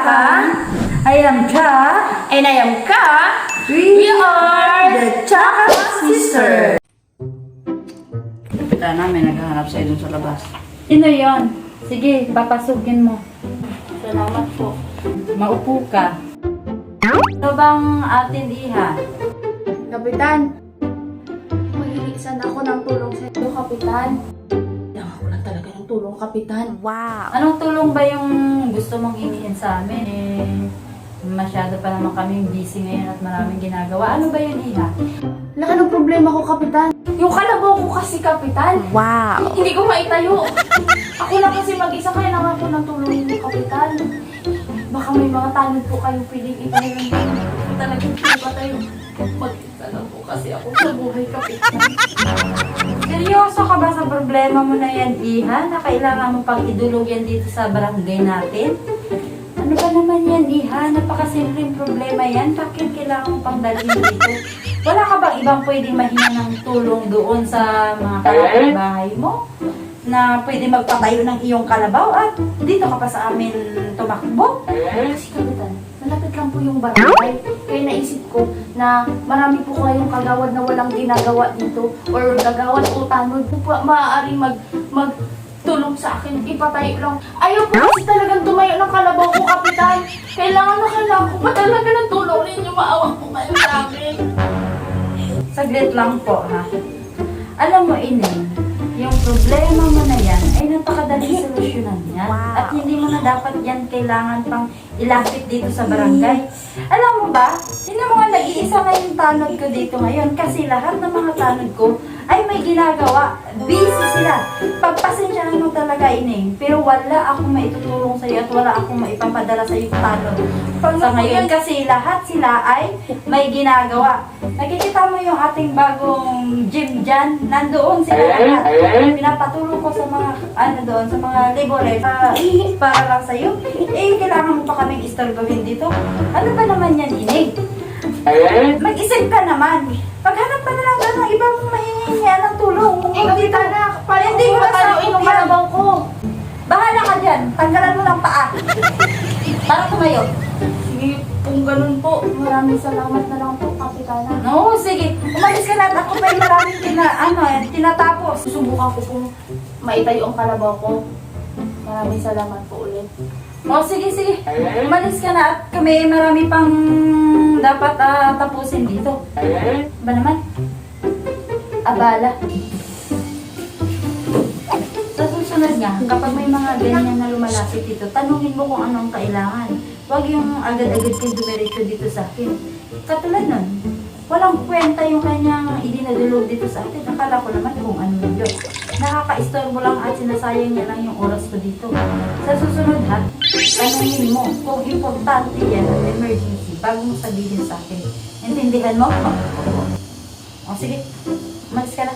Kahan. I am Cha. And I am Ka. We are the Chaka Sister. Tana, may naghahanap sa'yo dun sa labas. Sino yon? Sige, papasukin mo. Salamat po. Maupo ka. Ano bang atin iha? Kapitan, mahilig sana ako ng tulong sa iyo, Kapitan. Kailangan ko lang talaga ng tulong, Kapitan. Anong tulong ba yung gusto mong hingin sa amin? Masyado pa naman kaming busy ngayon at maraming ginagawa. Ano ba yun, iha? Laki ng problema ko, Kapitan. Yung kalabaw ko kasi, Kapitan. Wow! Hindi ko maitayo. Ako lang kasi mag-isa, kaya naman ko ng tulong niyo, Kapitan. Baka may mga tanod po kayong pwedeng itayo. Talagang hindi ba tayo? Mag-isa lang po kasi ako sa buhay, Kapitan. Seryoso ka ba sa problema mo na yan, iha? Na kailangan mo pang idulog yan dito sa barangay natin? Ano ba naman yan, iha? Napakasimpleng problema yan. Bakit kailangan mo pang dalhin dito? Wala ka bang ibang pwedeng mahinga ng tulong doon sa mga kapitbahay mo? Na pwede magpatayo ng iyong kalabaw at dito ka pa sa amin tumakbo? Kasi, Kapitan, malapit lang po yung barangay. Kaya naisip ko na marami po kayong kagawad na walang ginagawa dito. Or kagawad o tanod po maaaring magtulong sa akin. Ipatayo lang. Ayaw po kasi talagang tumayo ng kalabaw ko, Kapitan. Kailangan ko pa talaga ng tulong ninyo. Maawa po kayo sa akin. Saglit lang po, ha? Alam mo, Ineng, yung problema mo na yan ay napakadaling solusyonan yan. At hindi mo na dapat yan kailangan pang ilapit dito sa barangay. Alam mo ba, hindi mo nga nag-iisa na yung tanod ko dito ngayon kasi lahat ng mga tanod ko ay may ginagawa. Busy sila. Pagpasensyahan mo talaga, Ineng. Pero wala akong maitutulong sa'yo at wala akong maipapadala sa'yo tanod. Sa ngayon kasi lahat sila ay may ginagawa. Nakikita mo yung ating bagong gym dyan. Nandoon sila lahat. Pinapatulong ko sa mga, doon, sa mga laborers para lang sa'yo. Kailangan mo pa kaming istorbohin dito. Ano ba naman yan, Ineng? Mag-isip ka naman. Paghanap pa na lang doon ng ibang mahihingian ng tulong. Kapitan na, parang hindi ko matayuin yung kalabaw ko. Bahala ka dyan. Tanggalan mo ng paa. Para tumayo. Sige, kung ganun po, maraming salamat na lang po, Kapitana. No, sige. Umalis ka na at ako pa yung maraming tinatapos. Susubukan ko pong maitayo ang kalabaw ko. Maraming salamat po ulit. O, sige. Umalis ka na at kami marami pang dapat tapusin dito. Ba naman? Abala. Sa susunod nga, kapag may mga ganyan na lumalapit dito, tanungin mo kung ano ang kailangan. Huwag yung agad-agad kayo dumiretso dito sa akin. Katulad nun, walang kwenta yung kanyang idinadulog dito sa akin. Akala ko naman kung ano yun. Nakaka-istorbo lang at sinasayang niya lang yung oras ko dito. Sa susunod ha, tanungin mo kung importante yan at emergency bago mo sabihin sa akin. Intindihan mo? O sige, umalis ka na.